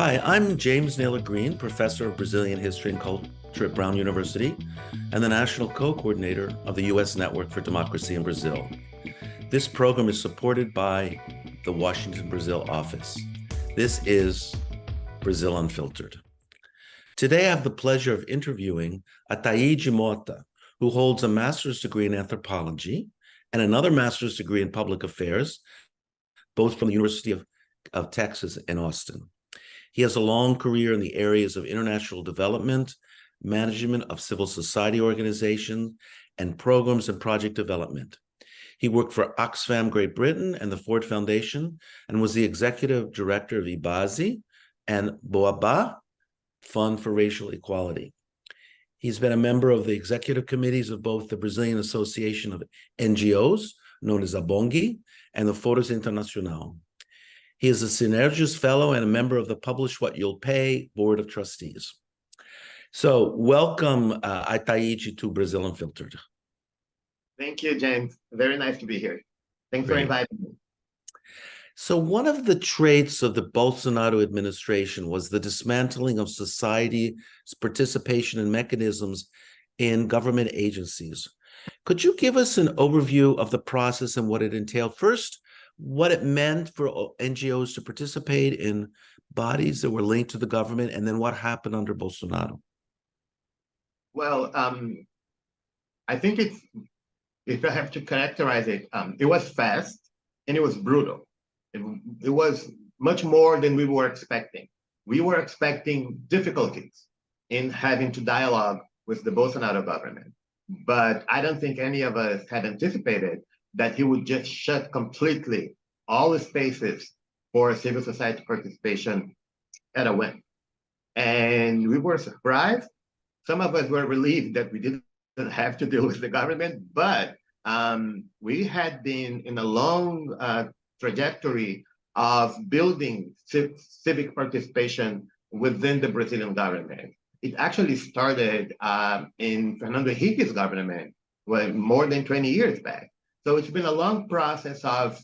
Hi, I'm James Naylor Green, professor of Brazilian history and culture at Brown University and the national co-coordinator of the U.S. Network for Democracy in Brazil. This program is supported by the Washington, Brazil office. This is Brazil Unfiltered. Today, I have the pleasure of interviewing Athayde Motta, who holds a master's degree in anthropology and another master's degree in public affairs, both from the University of Texas in Austin. He has a long career in the areas of international development, management of civil society organizations, and programs and project development. He worked for Oxfam Great Britain and the Ford Foundation and was the executive director of IBASE and Baobá Fund for Racial Equality. He's been a member of the executive committees of both the Brazilian Association of NGOs, known as ABONG, and the Forus International. He is a Synergos fellow and a member of the Publish What You'll Pay Board of Trustees. So welcome, Athayde, to Brazil Unfiltered. Thank you, James. Very nice to be here. Thanks for inviting me. So one of the traits of the Bolsonaro administration was the dismantling of society's participation in mechanisms in government agencies. Could you give us an overview of the process and what it entailed? First, what it meant for NGOs to participate in bodies that were linked to the government, and then what happened under Bolsonaro? Well, I think if I have to characterize it, it was fast and it was brutal. It was much more than we were expecting. We were expecting difficulties in having to dialogue with the Bolsonaro government, but I don't think any of us had anticipated that he would just shut completely all the spaces for civil society participation at a whim. And we were surprised. Some of us were relieved that we didn't have to deal with the government, but we had been in a long trajectory of building civic participation within the Brazilian government. It actually started in Fernando Henrique's government more than 20 years back. So it's been a long process of,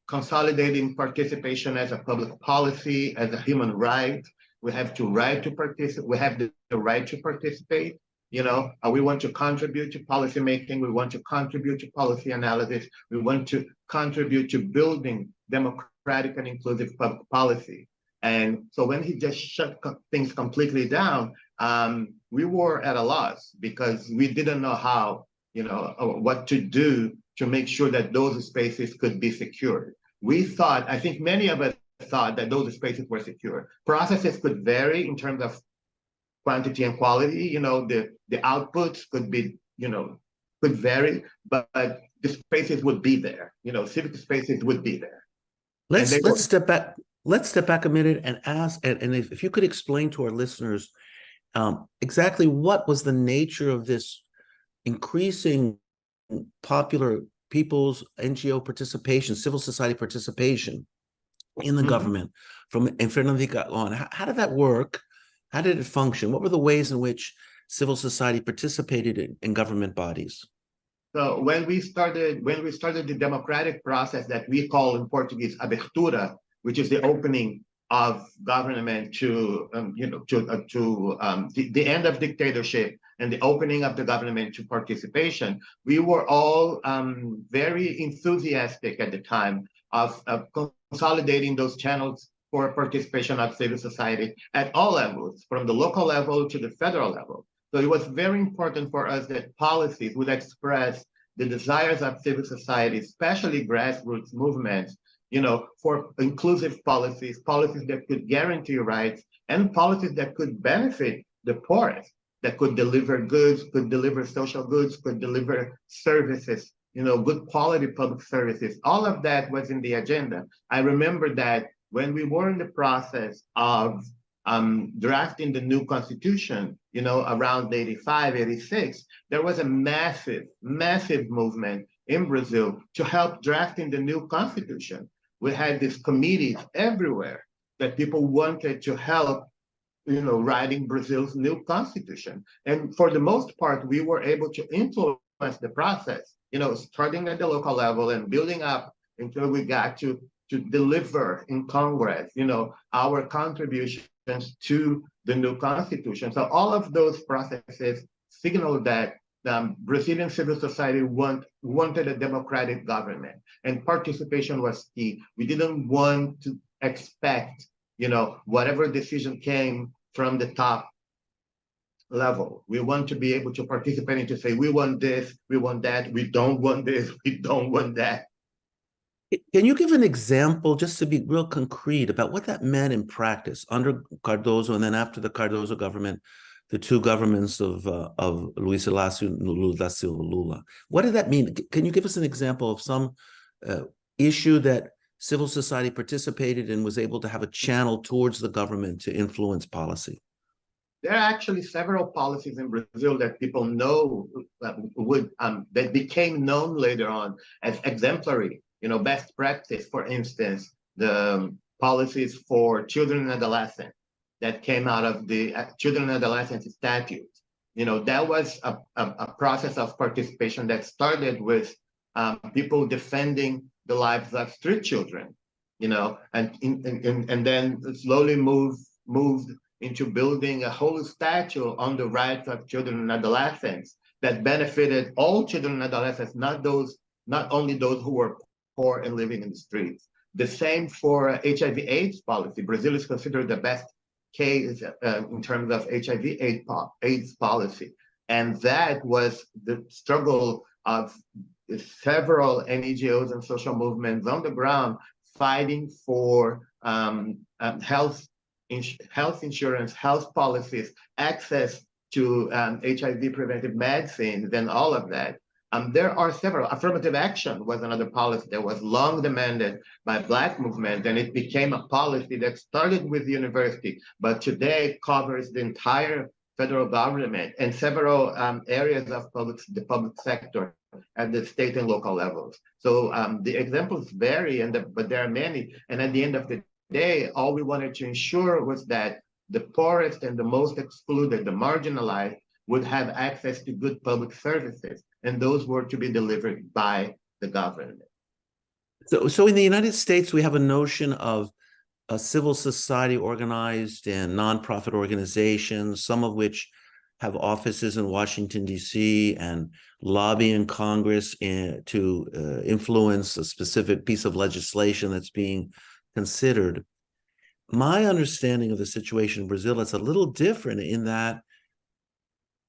consolidating participation as a public policy, as a human right. We have to right to participate. We have the right to participate. We want to contribute to policy making. We want to contribute to policy analysis. We want to contribute to building democratic and inclusive public policy. And so when he just shut things completely down, we were at a loss because we didn't know how, what to do to make sure that those spaces could be secured. I think many of us thought that those spaces were secure. Processes could vary in terms of quantity and quality. The outputs could be, could vary, but the spaces would be there. Civic spaces would be there. Let's step back. Let's step back a minute and ask, and if you could explain to our listeners exactly what was the nature of this increasing popular people's NGO participation, civil society participation in the government from Fernando Henrique on. How did that work? How did it function? What were the ways in which civil society participated in government bodies? So when we started the democratic process that we call in Portuguese abertura, which is the opening of government to the end of dictatorship and the opening of the government to participation, we were all very enthusiastic at the time of consolidating those channels for participation of civil society at all levels, from the local level to the federal level. So it was very important for us that policies would express the desires of civil society, especially grassroots movements, for inclusive policies that could guarantee rights, and policies that could benefit the poorest, that could deliver goods, could deliver social goods, could deliver services, good quality public services. All of that was in the agenda. I remember that when we were in the process of drafting the new constitution, around 85, 86, there was a massive movement in Brazil to help drafting the new constitution. We had these committees everywhere that people wanted to help, writing Brazil's new constitution. And for the most part, we were able to influence the process, starting at the local level and building up until we got to to deliver in Congress, our contributions to the new constitution. So all of those processes signal that Brazilian civil society wanted a democratic government, and participation was key. We didn't want to expect, whatever decision came from the top level. We want to be able to participate and to say, we want this, we want that, we don't want this, we don't want that. Can you give an example, just to be real concrete, about what that meant in practice under Cardoso, and then after the Cardoso government, the two governments of Luiz Inácio and Lula da Silva Lula? What did that mean? Can you give us an example of some issue that civil society participated and was able to have a channel towards the government to influence policy? There are actually several policies in Brazil that people know that became known later on as exemplary, best practice. For instance, the policies for children and adolescents that came out of the Children and Adolescents Statute. That was a process of participation that started with people defending the lives of street children, and then slowly moved into building a whole statute on the rights of children and adolescents that benefited all children and adolescents, not only those who were poor and living in the streets. The same for HIV/AIDS policy. Brazil is considered the best case in terms of HIV/AIDS policy. And that was the struggle of several NGOs and social movements on the ground fighting for health insurance, health policies, access to HIV preventive medicines, and all of that. There are several. Affirmative action was another policy that was long demanded by Black movement, and it became a policy that started with the university, but today covers the entire federal government and several areas of the public sector at the state and local levels. So the examples vary, but there are many. And at the end of the day, all we wanted to ensure was that the poorest and the most excluded, the marginalized, would have access to good public services, and those were to be delivered by the government. So in the United States, we have a notion of a civil society organized and nonprofit organizations, some of which have offices in Washington, D.C., and lobby in Congress to influence a specific piece of legislation that's being considered. My understanding of the situation in Brazil is a little different in that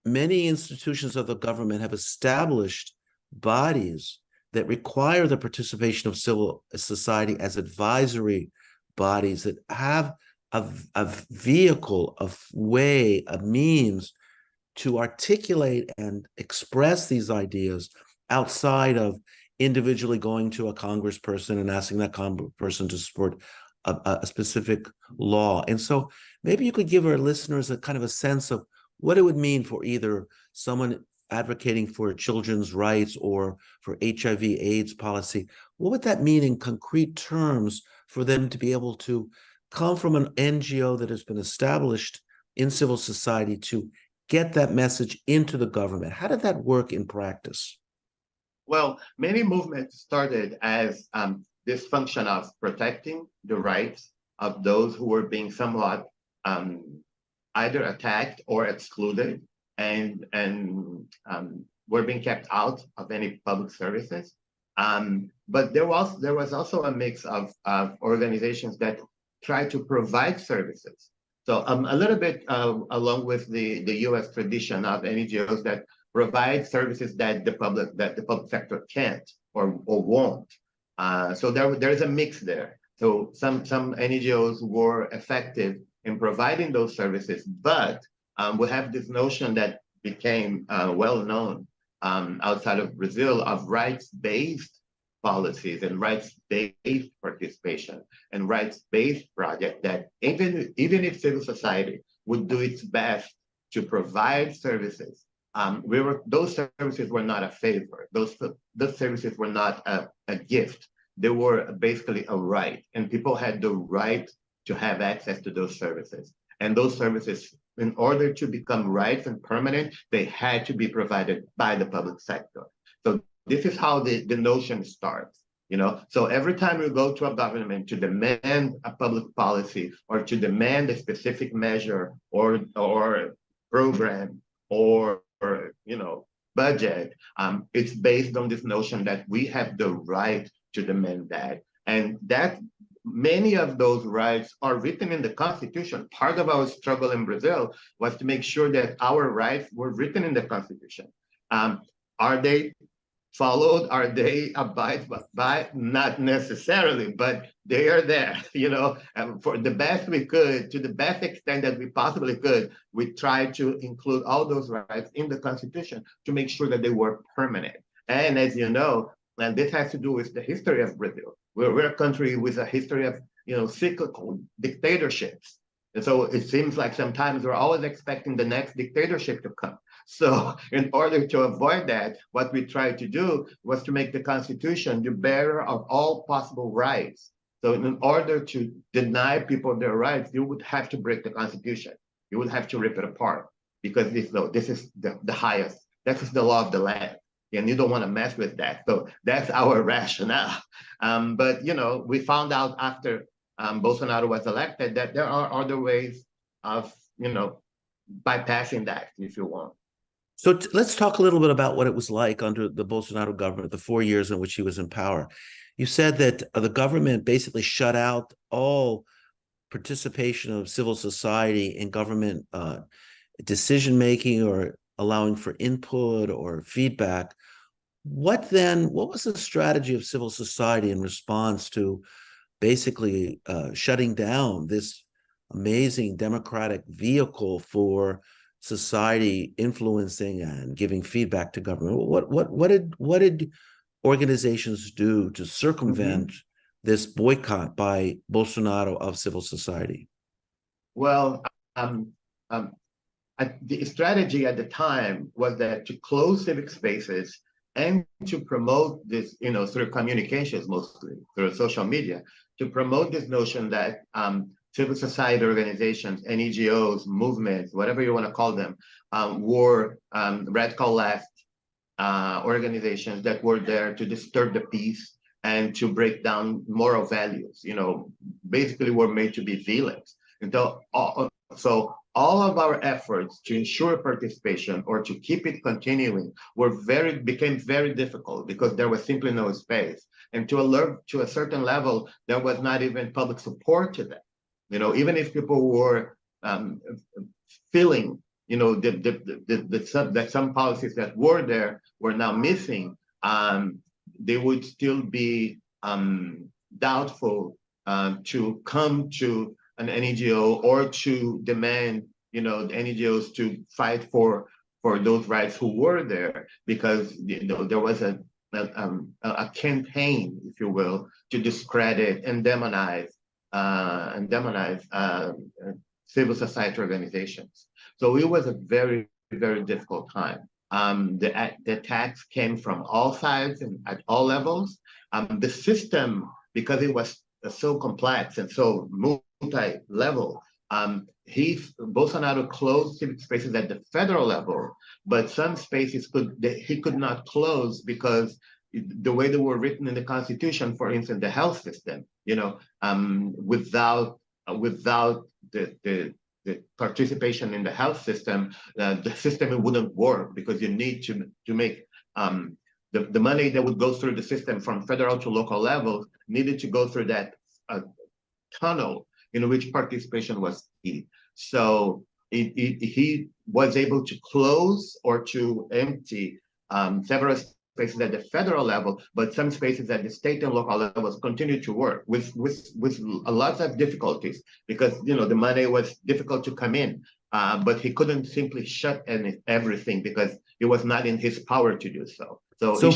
many institutions of the government have established bodies that require the participation of civil society as advisory bodies that have a vehicle, a way, a means to articulate and express these ideas outside of individually going to a congressperson and asking that congressperson to support a specific law. And so maybe you could give our listeners a kind of a sense of what it would mean for either someone advocating for children's rights or for HIV/AIDS policy. What would that mean in concrete terms for them to be able to come from an NGO that has been established in civil society to get that message into the government? How did that work in practice? Well, many movements started as this function of protecting the rights of those who were being somewhat either attacked or excluded and were being kept out of any public services. But there was also a mix of organizations that tried to provide services. So a little bit along with the U.S. tradition of NGOs that provide services that the public sector can't or won't. So there's a mix there. So some NGOs were effective in providing those services, but we have this notion that became well known outside of Brazil of rights-based policies and rights-based participation and rights-based projects that even if civil society would do its best to provide services, those services were not a favor. Those services were not a gift. They were basically a right, and people had the right to have access to those services. And those services, in order to become rights and permanent, they had to be provided by the public sector. So this is how the notion starts. So every time we go to a government to demand a public policy or to demand a specific measure or program or budget, it's based on this notion that we have the right to demand that. And that many of those rights are written in the Constitution. Part of our struggle in Brazil was to make sure that our rights were written in the Constitution. Are they followed? Are they abided by? Not necessarily, but they are there, and for the best we could, to the best extent that we possibly could, we tried to include all those rights in the Constitution to make sure that they were permanent. And as you know, and this has to do with the history of Brazil. We're a country with a history of, cyclical dictatorships. And so it seems like sometimes we're always expecting the next dictatorship to come. So in order to avoid that, what we tried to do was to make the Constitution the bearer of all possible rights. So in order to deny people their rights, you would have to break the Constitution. You would have to rip it apart because this is the highest. This is the law of the land. And you don't want to mess with that. So that's our rationale. But, we found out after Bolsonaro was elected that there are other ways of, bypassing that, if you want. So let's talk a little bit about what it was like under the Bolsonaro government, the 4 years in which he was in power. You said that the government basically shut out all participation of civil society in government decision-making or allowing for input or feedback. What was the strategy of civil society in response to basically shutting down this amazing democratic vehicle for society influencing and giving feedback to government? What did organizations do to circumvent this boycott by Bolsonaro of civil society? Well, the strategy at the time was that to close civic spaces and to promote this, through communications, mostly through social media, to promote this notion that civil society organizations, NGOs, movements, whatever you want to call them, were radical left organizations that were there to disturb the peace and to break down moral values, basically were made to be villains. And so all of our efforts to ensure participation or to keep it continuing became very difficult because there was simply no space. And to a certain level, there was not even public support to that. Even if people were feeling, that some policies that were there were now missing, they would still be doubtful to come to an NGO or to demand, the NGOs to fight for those rights who were there, because there was a campaign, if you will, to discredit and demonize civil society organizations. So it was a very, very difficult time. The attacks came from all sides and at all levels. The system, because it was so complex and so multi-level, Bolsonaro closed civic spaces at the federal level, but some spaces he could not close because the way they were written in the Constitution, for instance, the health system, without the participation in the health system, the system wouldn't work, because you need to make the money that would go through the system from federal to local levels needed to go through that tunnel in which participation was key. So he was able to close or to empty several spaces at the federal level, but some spaces at the state and local levels continued to work with a lot of difficulties, because the money was difficult to come in, but he couldn't simply shut everything because it was not in his power to do so. So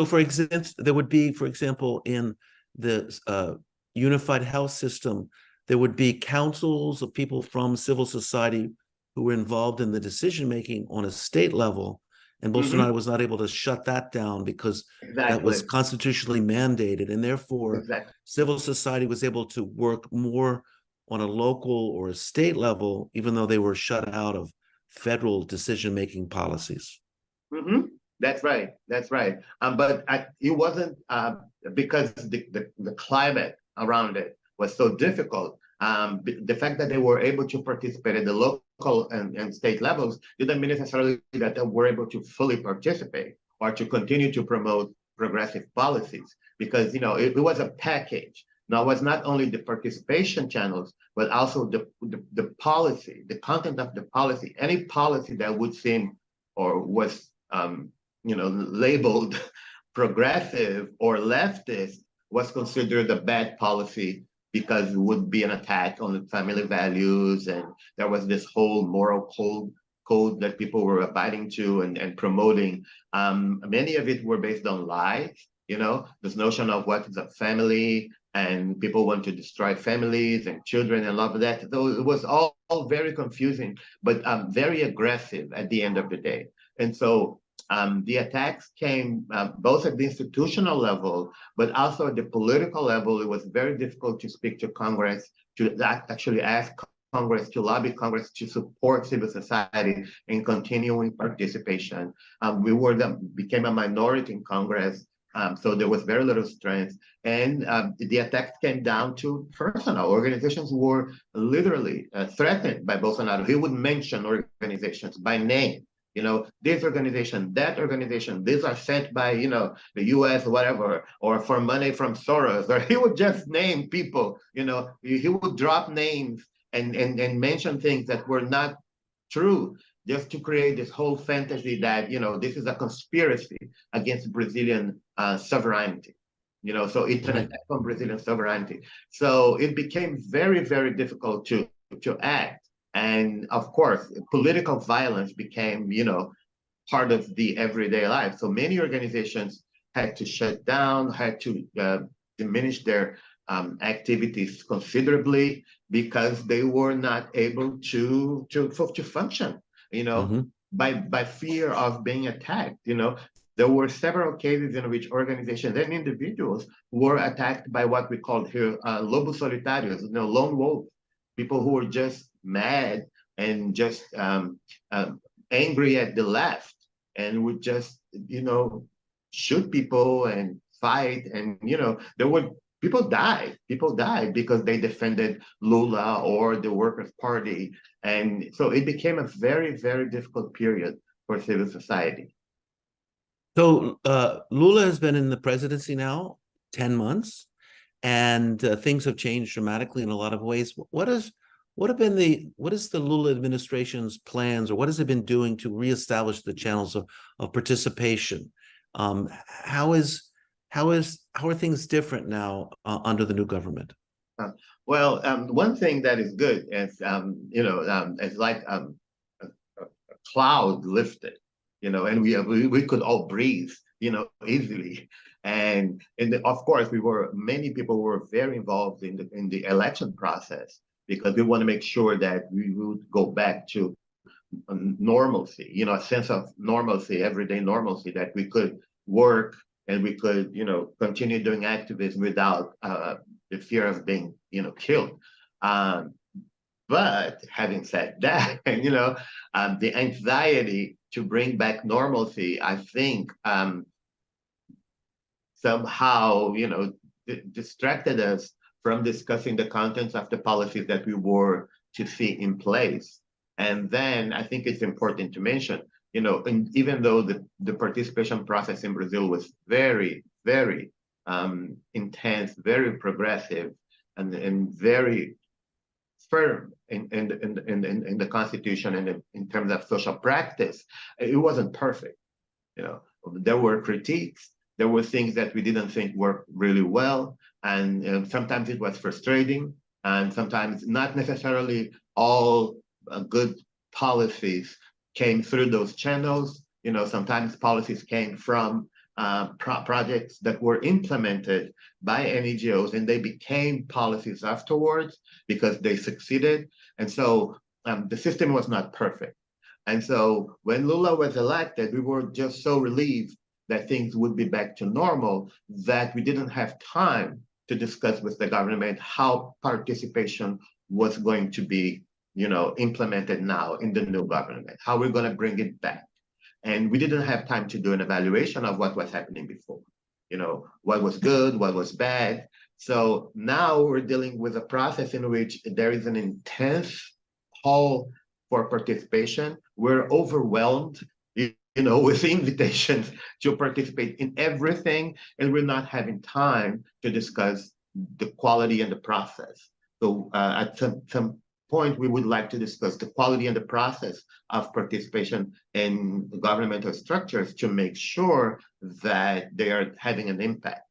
for example, there would be, for example, in the unified health system, there would be councils of people from civil society who were involved in the decision making on a state level. And Bolsonaro was not able to shut that down because that was constitutionally mandated. And therefore, civil society was able to work more on a local or a state level, even though they were shut out of federal decision-making policies. That's right. That's right. But it wasn't because the climate around it was so difficult. The fact that they were able to participate at the local and state levels didn't mean necessarily that they were able to fully participate or to continue to promote progressive policies, because it was a package. Now, it was not only the participation channels, but also the policy, the content of the policy. Any policy that would seem or was labeled progressive or leftist was considered a bad policy because it would be an attack on the family values, and there was this whole moral code that people were abiding to and promoting. Many of it were based on lies, this notion of what is a family, and people want to destroy families and children and all of that. So it was all very confusing, but very aggressive at the end of the day. And so the attacks came both at the institutional level, but also at the political level. It was very difficult to speak to Congress, to actually ask Congress, to lobby Congress to support civil society in continuing participation. We became a minority in Congress, so there was very little strength. And the attacks came down to personal. Organizations were literally threatened by Bolsonaro. He would mention organizations by name. This organization, that organization, these are sent by, the US, whatever, or for money from Soros, or he would just name people, he would drop names and mention things that were not true, just to create this whole fantasy that, this is a conspiracy against Brazilian sovereignty. So it's an attack on Brazilian sovereignty. So it became very, very difficult to act. And of course, political violence became, part of the everyday life. So many organizations had to shut down, had to diminish their activities considerably because they were not able to function, by fear of being attacked. There were several cases in which organizations and individuals were attacked by what we called here lobos solitarios, lone wolves, people who were just mad and just angry at the left and would just, shoot people and fight. And, there were people died because they defended Lula or the Workers' Party. And so it became a very, very difficult period for civil society. So Lula has been in the presidency now 10 months, and things have changed dramatically in a lot of ways. What is the Lula administration's plans, or what has it been doing to reestablish the channels of participation? How are things different now under the new government? Well, one thing that is good is it's like a cloud lifted, and we could all breathe, easily. And of course, many people were very involved in the election process, because we want to make sure that we would go back to normalcy, a sense of normalcy, everyday normalcy, that we could work and we could, continue doing activism without the fear of being, killed. But having said that, the anxiety to bring back normalcy, I think, somehow, distracted us from discussing the contents of the policies that we were to see in place. And then I think it's important to mention, even though the participation process in Brazil was very, very intense, very progressive, and very firm in the Constitution and in terms of social practice, it wasn't perfect. There were critiques. There were things that we didn't think worked really well, and sometimes it was frustrating, and sometimes not necessarily all good policies came through those channels. Sometimes policies came from projects that were implemented by NGOs, and they became policies afterwards because they succeeded. And so the system was not perfect. And so when Lula was elected, we were just so relieved that things would be back to normal that we didn't have time to discuss with the government how participation was going to be, implemented now in the new government, how we're going to bring it back. And we didn't have time to do an evaluation of what was happening before. What was good, what was bad. So now we're dealing with a process in which there is an intense call for participation. We're overwhelmed, with invitations to participate in everything, and we're not having time to discuss the quality and the process. So at some point, we would like to discuss the quality and the process of participation in governmental structures to make sure that they are having an impact.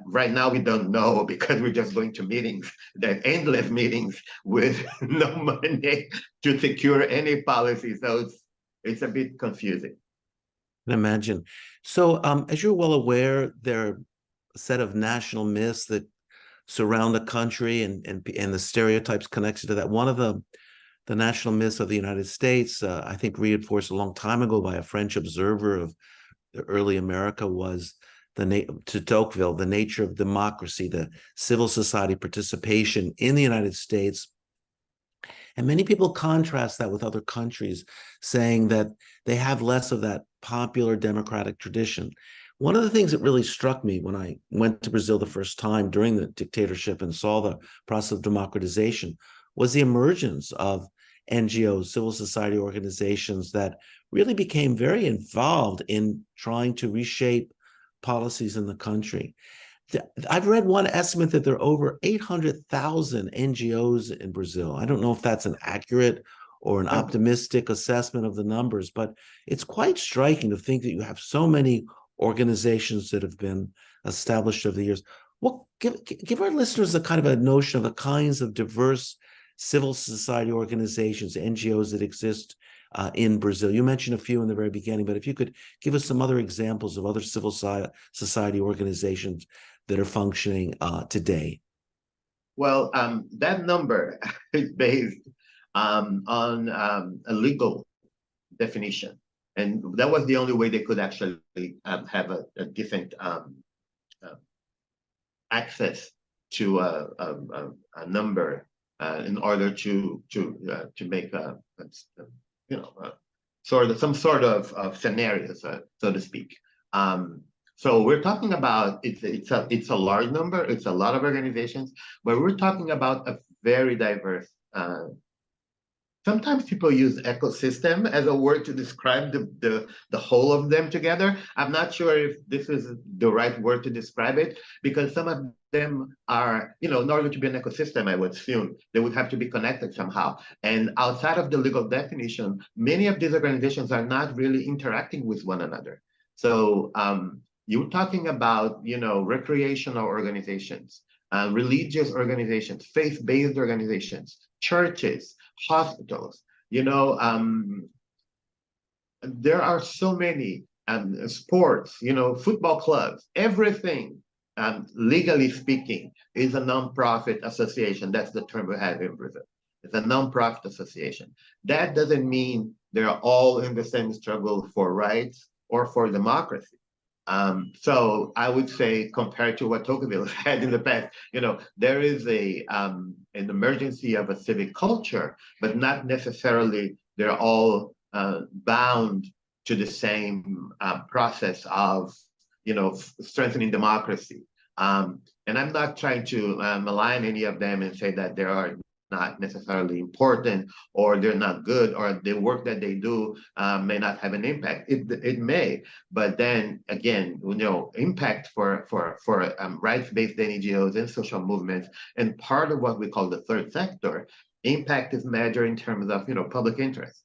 Right now we don't know because we're just going to meetings, that endless meetings with no money to secure any policy. So it's a bit confusing. I can imagine. So as you're well aware, there are a set of national myths that surround the country and the stereotypes connected to that. One of the national myths of the United States, I think reinforced a long time ago by a French observer of the early America, was to Tocqueville, the nature of democracy, the civil society participation in the United States. And many people contrast that with other countries, saying that they have less of that popular democratic tradition. One of the things that really struck me when I went to Brazil the first time during the dictatorship and saw the process of democratization was the emergence of NGOs, civil society organizations that really became very involved in trying to reshape policies in the country. I've read one estimate that there are over 800,000 NGOs in Brazil. I don't know if that's an accurate or an optimistic assessment of the numbers, but it's quite striking to think that you have so many organizations that have been established over the years. Give our listeners a kind of a notion of the kinds of diverse civil society organizations, NGOs that exist in Brazil. You mentioned a few in the very beginning, but if you could give us some other examples of other civil society organizations that are functioning today. Well, that number is based on a legal definition. And that was the only way they could actually have a different access to a number in order to make some sort of scenarios, so to speak. So we're talking about it's a large number. It's a lot of organizations, but we're talking about a very diverse. Sometimes people use ecosystem as a word to describe the whole of them together. I'm not sure if this is the right word to describe it, because some of them are, in order to be an ecosystem, I would assume they would have to be connected somehow. And outside of the legal definition, many of these organizations are not really interacting with one another. So you're talking about, recreational organizations, religious organizations, faith-based organizations, churches, hospitals. There are so many sports, football clubs, everything, legally speaking, is a nonprofit association. That's the term we have in Brazil. It's a nonprofit association. That doesn't mean they're all in the same struggle for rights or for democracy. So I would say, compared to what Tocqueville had in the past, there is an emergency of a civic culture, but not necessarily they're all bound to the same process of, strengthening democracy. And I'm not trying to malign any of them and say that they are not necessarily important, or they're not good, or the work that they do may not have an impact. It may, but then again, impact for rights-based NGOs and social movements, and part of what we call the third sector, impact is measured in terms of public interest.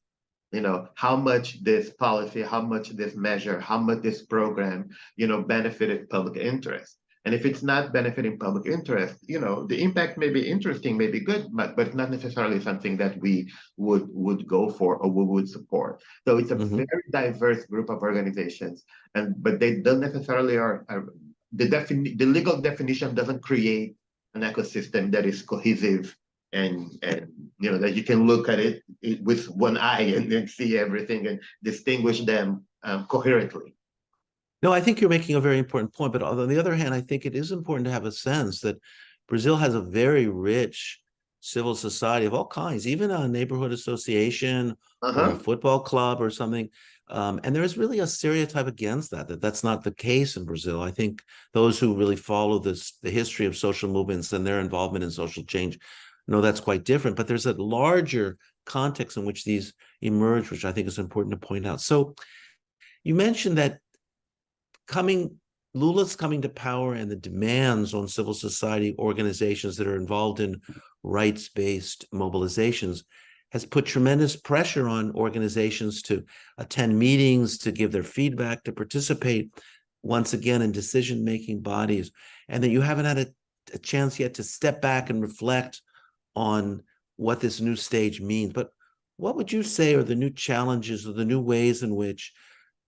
How much this policy, how much this measure, how much this program, benefited public interest. And if it's not benefiting public interest, the impact may be interesting, may be good, but not necessarily something that we would go for or we would support. So it's a very diverse group of organizations, but they don't necessarily the legal definition doesn't create an ecosystem that is cohesive and that you can look at it with one eye and then see everything and distinguish them coherently. No, I think you're making a very important point, but on the other hand, I think it is important to have a sense that Brazil has a very rich civil society of all kinds, even a neighborhood association or a Uh-huh. football club or something. And there is really a stereotype against that that's not the case in Brazil. I think those who really follow the history of social movements and their involvement in social change know that's quite different. But there's a larger context in which these emerge, which I think is important to point out. So you mentioned that Lula's coming to power and the demands on civil society organizations that are involved in rights-based mobilizations has put tremendous pressure on organizations to attend meetings, to give their feedback, to participate once again in decision-making bodies, and that you haven't had a chance yet to step back and reflect on what this new stage means. But what would you say are the new challenges or the new ways in which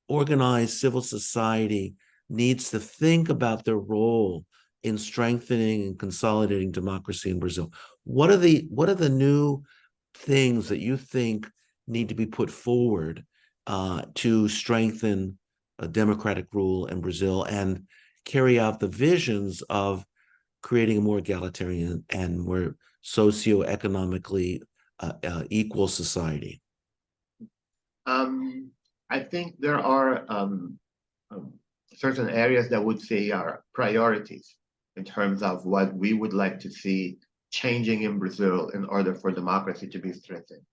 organized civil society needs to think about their role in strengthening and consolidating democracy in Brazil? What are the new things that you think need to be put forward to strengthen a democratic rule in Brazil and carry out the visions of creating a more egalitarian and more socioeconomically equal society? I think there are certain areas that would say are priorities in terms of what we would like to see changing in Brazil in order for democracy to be strengthened.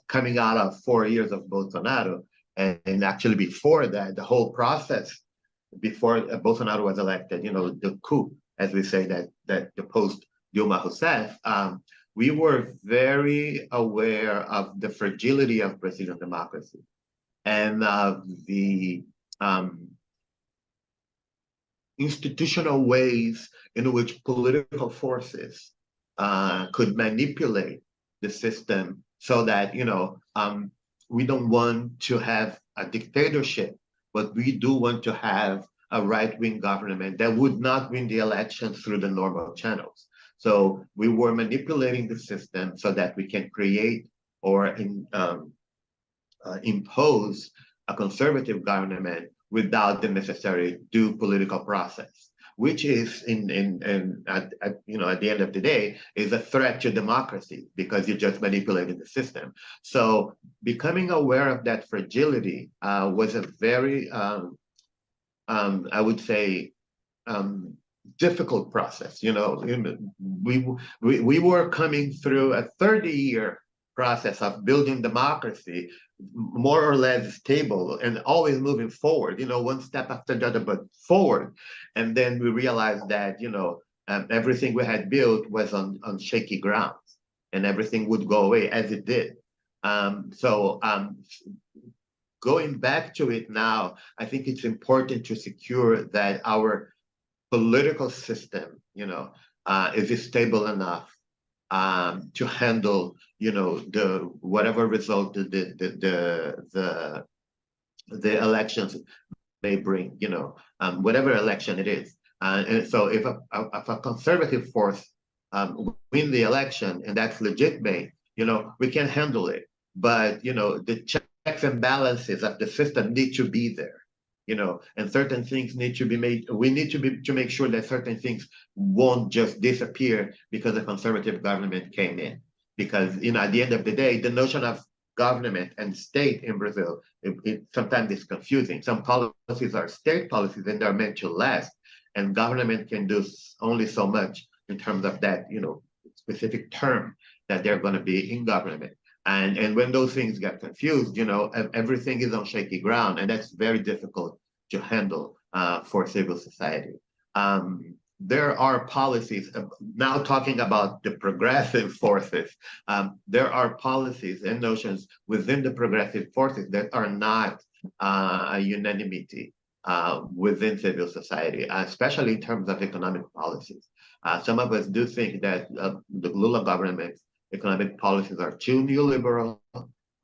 Coming out of 4 years of Bolsonaro, and actually before that, the whole process before Bolsonaro was elected, the coup, as we say, that the post Dilma Rousseff, we were very aware of the fragility of Brazilian democracy and the institutional ways in which political forces could manipulate the system so that, we don't want to have a dictatorship, but we do want to have a right-wing government that would not win the election through the normal channels. So we were manipulating the system so that we can create or impose a conservative government without the necessary due political process, which is at the end of the day is a threat to democracy because you're just manipulating the system. So becoming aware of that fragility was a very I would say difficult process. We were coming through a 30-year process of building democracy, more or less stable and always moving forward, one step after the other, but forward. And then we realized that, everything we had built was on shaky grounds and everything would go away as it did. Going back to it now, I think it's important to secure that our political system, is stable enough to handle, the whatever result the elections may bring, whatever election it is. And so if a conservative force win the election and that's legitimate, we can handle it. But the checks and balances of the system need to be there. And certain things need to be made. We need to make sure that certain things won't just disappear because a conservative government came in. Because at the end of the day, the notion of government and state in Brazil, it sometimes is confusing. Some policies are state policies and they're meant to last, and government can do only so much in terms of that, specific term that they're going to be in government. And when those things get confused, everything is on shaky ground, and that's very difficult to handle for civil society. There are policies, now talking about the progressive forces, there are policies and notions within the progressive forces that are not a unanimity within civil society, especially in terms of economic policies. Some of us do think that the Lula government's economic policies are too neoliberal,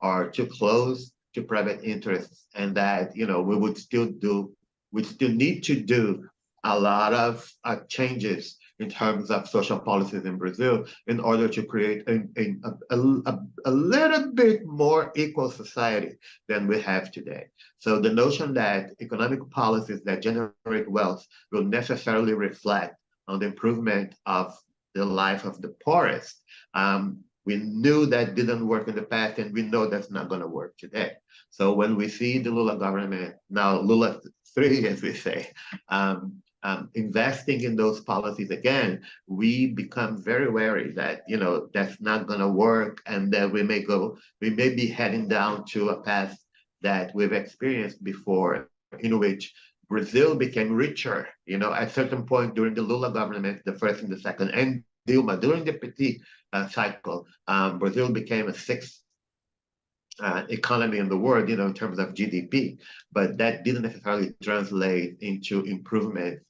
are too close to private interests, and that we still need to do a lot of changes in terms of social policies in Brazil in order to create a little bit more equal society than we have today. So the notion that economic policies that generate wealth will necessarily reflect on the improvement of the life of the poorest. We knew that didn't work in the past, and we know that's not going to work today. So when we see the Lula government, now Lula 3, as we say, investing in those policies again, we become very wary that, that's not going to work, and that we may be heading down to a path that we've experienced before, in which Brazil became richer, at a certain point during the Lula government, the first and the second, and Dilma, during the Petit cycle, Brazil became a sixth economy in the world, in terms of GDP, but that didn't necessarily translate into improvement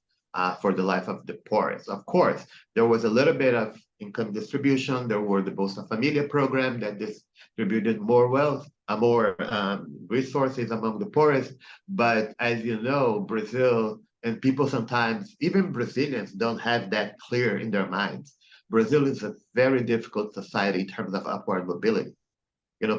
for the life of the poorest. Of course, there was a little bit of income distribution. There were the Bolsa Familia program that distributed more wealth, more resources among the poorest. But as you know, Brazil, and people sometimes, even Brazilians, don't have that clear in their minds. Brazil is a very difficult society in terms of upward mobility.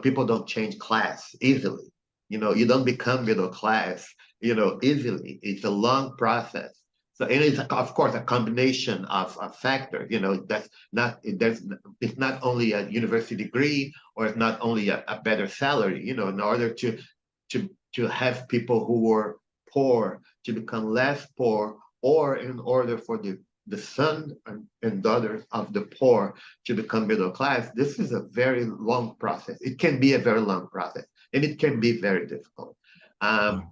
People don't change class easily. You don't become middle class, easily. It's a long process. So it is, of course, a combination of factors. It's not only a university degree, or it's not only a better salary. In order to have people who were poor to become less poor, or in order for the son and daughters of the poor to become middle class, this is a very long process. It can be a very long process, and it can be very difficult. And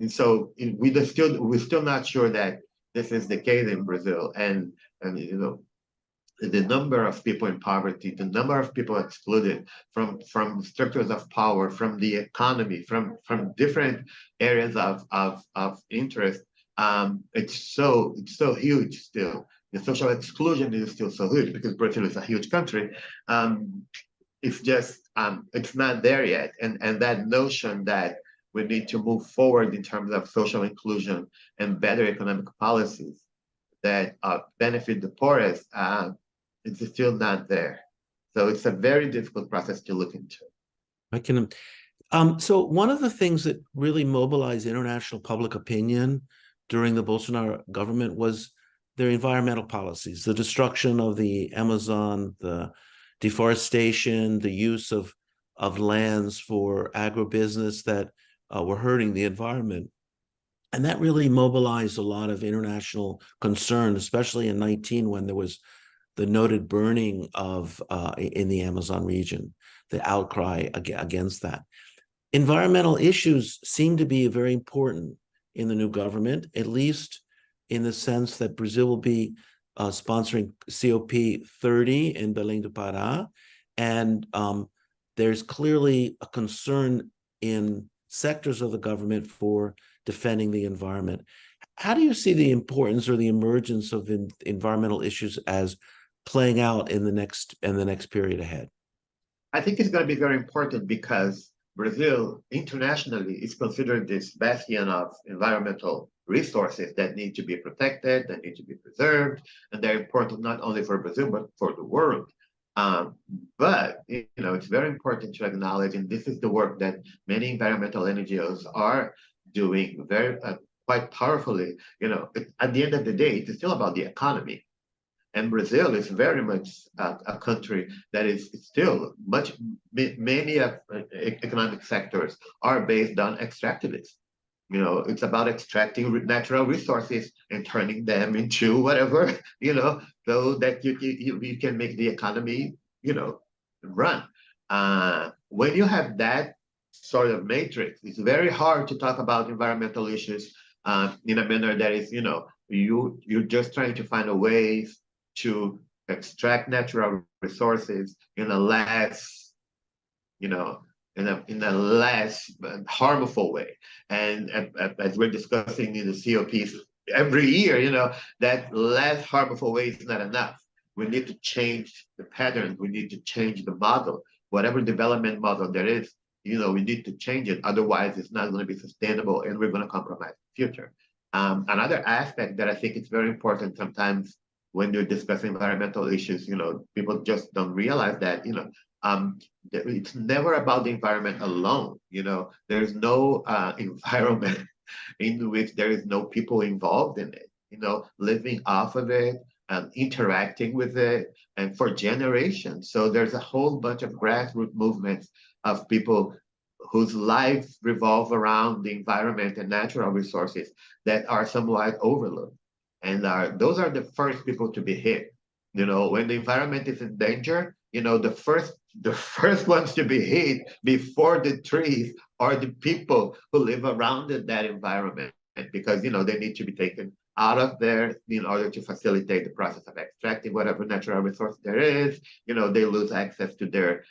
so we're still not sure that this is the case in Brazil. And the number of people in poverty, the number of people excluded from structures of power, from the economy, from different areas of interest, it's so huge still. The social exclusion is still so huge, because Brazil is a huge country. It's just it's not there yet, and that notion that we need to move forward in terms of social inclusion and better economic policies that benefit the poorest, it's still not there. So it's a very difficult process to look into. I can. So one of the things that really mobilized international public opinion during the Bolsonaro government was their environmental policies, the destruction of the Amazon, the deforestation, the use of lands for agribusiness that were hurting the environment. And that really mobilized a lot of international concern, especially in 2019, when there was the noted burning of in the Amazon region, the outcry against that. Environmental issues seem to be very important in the new government, at least in the sense that Brazil will be sponsoring COP 30 in Belém do Pará. And there's clearly a concern in sectors of the government for defending the environment. How do you see the importance or the emergence of environmental issues as playing out in the next period ahead? I think it's going to be very important, because Brazil internationally is considered this bastion of environmental resources that need to be protected, that need to be preserved, and they're important not only for Brazil, but for the world. But it's very important to acknowledge, and this is the work that many environmental NGOs are doing very quite powerfully. At the end of the day, it's still about the economy. And Brazil is very much a country that is still many economic sectors are based on extractivism. It's about extracting natural resources and turning them into whatever, so that you can make the economy, run. When you have that sort of matrix, it's very hard to talk about environmental issues in a manner that is, you're just trying to find a ways to extract natural resources in a less, in a less harmful way. And as we're discussing in the COPs every year, that less harmful way is not enough. We need to change the pattern. We need to change the model. Whatever development model there is, we need to change it. Otherwise, it's not going to be sustainable, and we're going to compromise the future. Another aspect that I think is very important sometimes when you're discussing environmental issues, people just don't realize that, it's never about the environment alone. There's no environment in which there is no people involved in it, living off of it, interacting with it, and for generations. So there's a whole bunch of grassroots movements of people whose lives revolve around the environment and natural resources that are somewhat overlooked. And those are the first people to be hit. You know, when the environment is in danger, you know, the first ones to be hit before the trees are the people who live around that environment, because, you know, they need to be taken out of there in order to facilitate the process of extracting whatever natural resource there is. You know, they lose access to their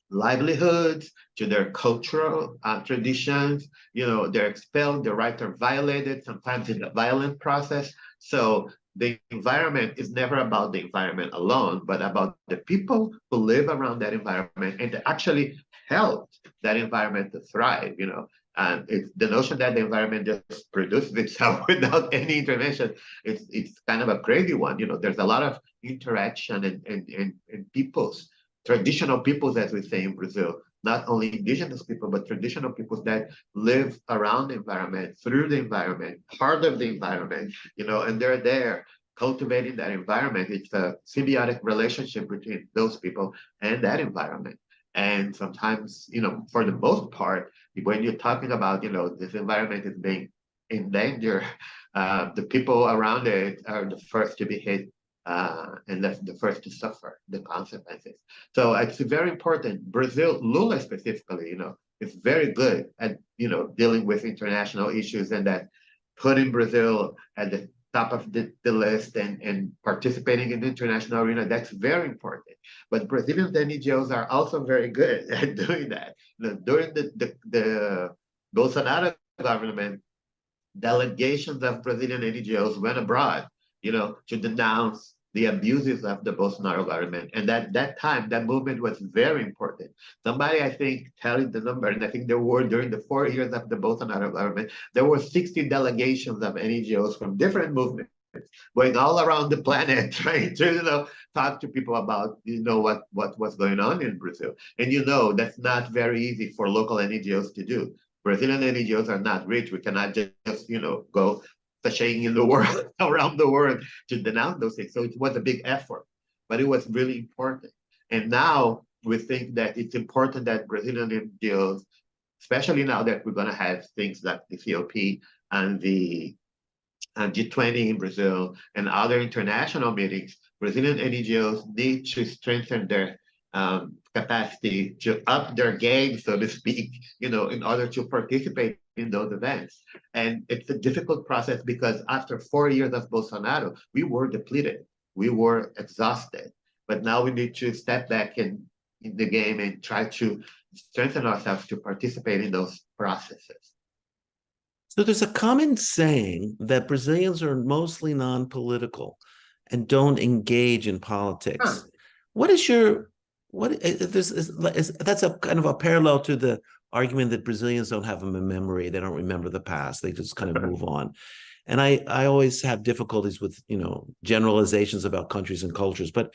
livelihoods, to their cultural traditions. You know, they're expelled, their rights are violated, sometimes in a violent process. So the environment is never about the environment alone, but about the people who live around that environment and to actually help that environment to thrive, you know. And it's the notion that the environment just produces itself without any intervention. It's kind of a crazy one. You know, there's a lot of interaction and peoples, traditional peoples, as we say in Brazil, not only indigenous people, but traditional peoples that live around the environment, through the environment, part of the environment, you know, and they're there cultivating that environment. It's a symbiotic relationship between those people and that environment. And sometimes, you know, for the most part, when you're talking about, you know, this environment is being in danger, the people around it are the first to be hit, and that's the first to suffer the consequences. So it's very important. Brazil, Lula specifically, you know, is very good at, you know, dealing with international issues, and that putting Brazil at the top of the list and participating in the international arena, that's very important. But Brazilian NGOs are also very good at doing that. You know, during the Bolsonaro government, delegations of Brazilian NGOs went abroad, you know, to denounce the abuses of the Bolsonaro government. And that time, that movement was very important. Somebody, I think, tallied the number, and I think there were, during the 4 years of the Bolsonaro government, there were 60 delegations of NGOs from different movements going all around the planet, trying to, you know, talk to people about, you know, what was going on in Brazil. And, you know, that's not very easy for local NGOs to do. Brazilian NGOs are not rich. We cannot just, you know, go sashaying in the world, around the world, to denounce those things. So it was a big effort, but it was really important. And now we think that it's important that Brazilian NGOs, especially now that we're going to have things like the COP and the G20 in Brazil and other international meetings, Brazilian NGOs need to strengthen their capacity to up their game, so to speak, you know, in order to participate in those events. And it's a difficult process because after 4 years of Bolsonaro, we were depleted, we were exhausted. But now we need to step back in the game and try to strengthen ourselves to participate in those processes. So there's a common saying that Brazilians are mostly non-political and don't engage in politics. What is your that's a kind of a parallel to the argument that Brazilians don't have a memory, they don't remember the past, they just kind of move on. And I always have difficulties with, you know, generalizations about countries and cultures. But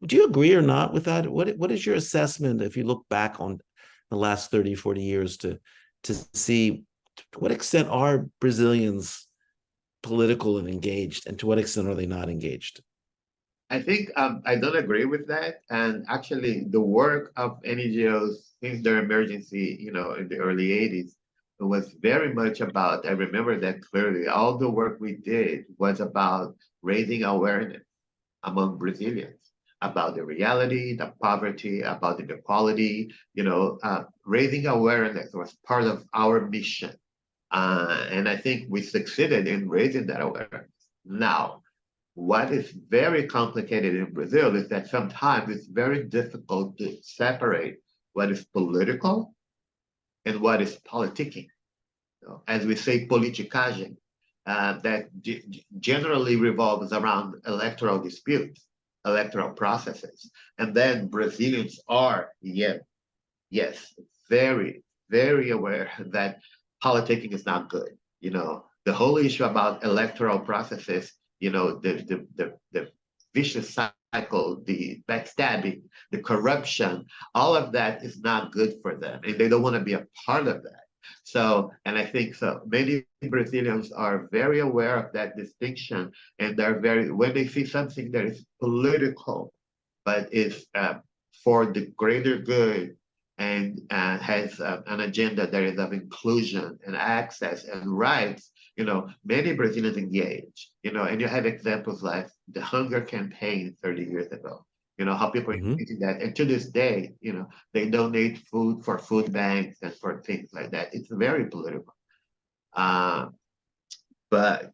do you agree or not with that? What is your assessment if you look back on the last 30, 40 years to see to what extent are Brazilians political and engaged, and to what extent are they not engaged? I think I don't agree with that. And actually, the work of NGOs since their emergency, you know, in the early 80s, it was very much about, I remember that clearly, all the work we did was about raising awareness among Brazilians about the reality, the poverty, about inequality, you know, raising awareness was part of our mission. And I think we succeeded in raising that awareness. Now, what is very complicated in Brazil is that sometimes it's very difficult to separate what is political and what is politicking. You know, as we say, politicagem, that generally revolves around electoral disputes, electoral processes. And then Brazilians are, yes, very, very aware that politicking is not good. You know, the whole issue about electoral processes, you know, the vicious cycle, the backstabbing, the corruption, all of that is not good for them. And they don't want to be a part of that. So, and I think so many Brazilians are very aware of that distinction, and they're very, when they see something that is political, but is for the greater good and has an agenda that is of inclusion and access and rights, many Brazilians engage, and you have examples like the hunger campaign 30 years ago, how people engage in that. And to this day, they donate food for food banks and for things like that. It's very political. But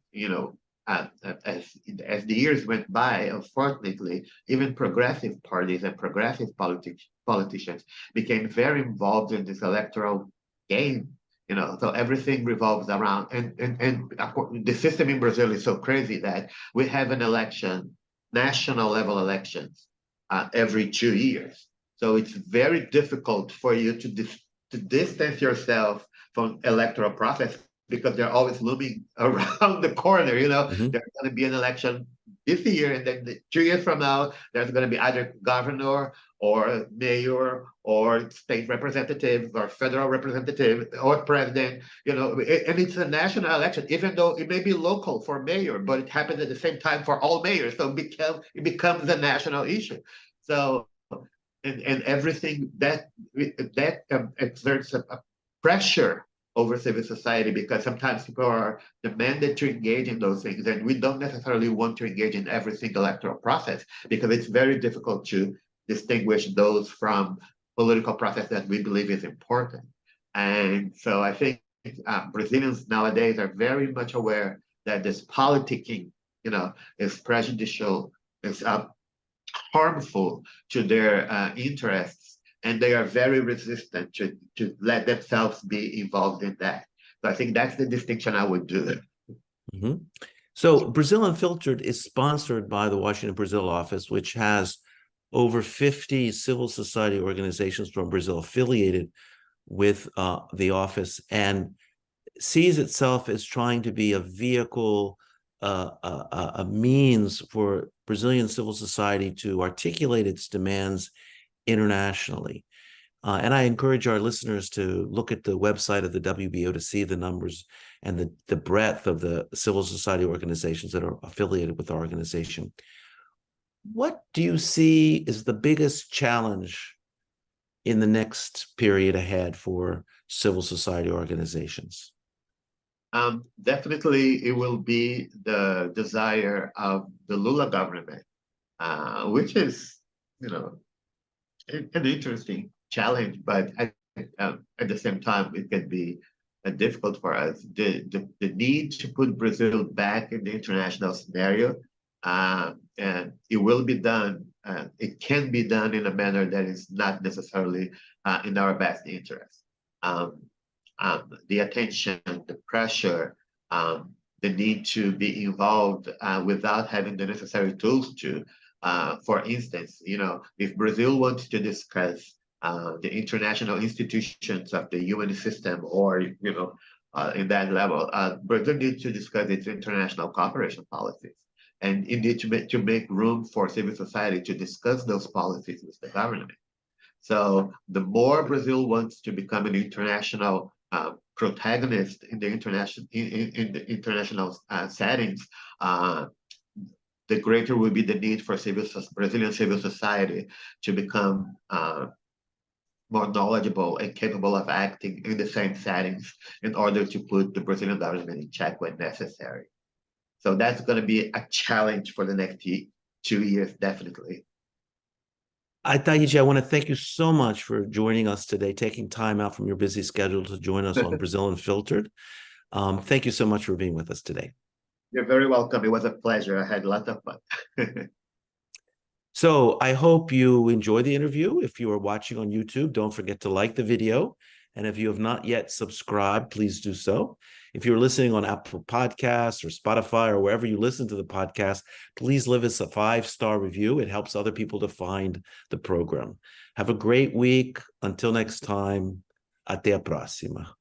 as the years went by, unfortunately, even progressive parties and progressive politicians became very involved in this electoral game. So everything revolves around, and the system in Brazil is so crazy that we have an election, national level elections, every 2 years. So it's very difficult for you to distance yourself from electoral process, because they're always looming around the corner. There's going to be an election this year, and then 2 years from now, there's going to be either governor or mayor or state representatives or federal representative or president, and it's a national election, even though it may be local for mayor, but it happens at the same time for all mayors. So it becomes a national issue. So, and everything that exerts a pressure over civil society, because sometimes people are demanded to engage in those things, and we don't necessarily want to engage in every single electoral process, because it's very difficult to distinguish those from political process that we believe is important. And so I think Brazilians nowadays are very much aware that this politicking, is prejudicial, is harmful to their interests, and they are very resistant to let themselves be involved in that. So I think that's the distinction I would do. So Brazil Unfiltered is sponsored by the Washington Brazil office, which has over 50 civil society organizations from Brazil affiliated with the office, and sees itself as trying to be a vehicle, a means for Brazilian civil society to articulate its demands internationally. And I encourage our listeners to look at the website of the WBO to see the numbers and the breadth of the civil society organizations that are affiliated with our organization. What do you see is the biggest challenge in the next period ahead for civil society organizations? Definitely, it will be the desire of the Lula government, which is, an interesting challenge, but at the same time, it can be difficult for us. The need to put Brazil back in the international scenario, and it will be done. It can be done in a manner that is not necessarily in our best interest. The attention, the pressure, the need to be involved without having the necessary tools to. For instance, if Brazil wants to discuss the international institutions of the UN system, or in that level, Brazil needs to discuss its international cooperation policies, and it needs to make room for civil society to discuss those policies with the government. So the more Brazil wants to become an international protagonist in the international settings, the greater will be the need for Brazilian civil society to become more knowledgeable and capable of acting in the same settings in order to put the Brazilian government in check when necessary. So that's going to be a challenge for the next 2 years, definitely. Athayde, I want to thank you so much for joining us today, taking time out from your busy schedule to join us on Brazil Unfiltered. Thank you so much for being with us today. You're very welcome. It was a pleasure. I had lots of fun. So I hope you enjoy the interview. If you are watching on YouTube, don't forget to like the video. And if you have not yet subscribed, please do so. If you're listening on Apple Podcasts or Spotify or wherever you listen to the podcast, please leave us a 5-star review. It helps other people to find the program. Have a great week. Until next time, até a próxima.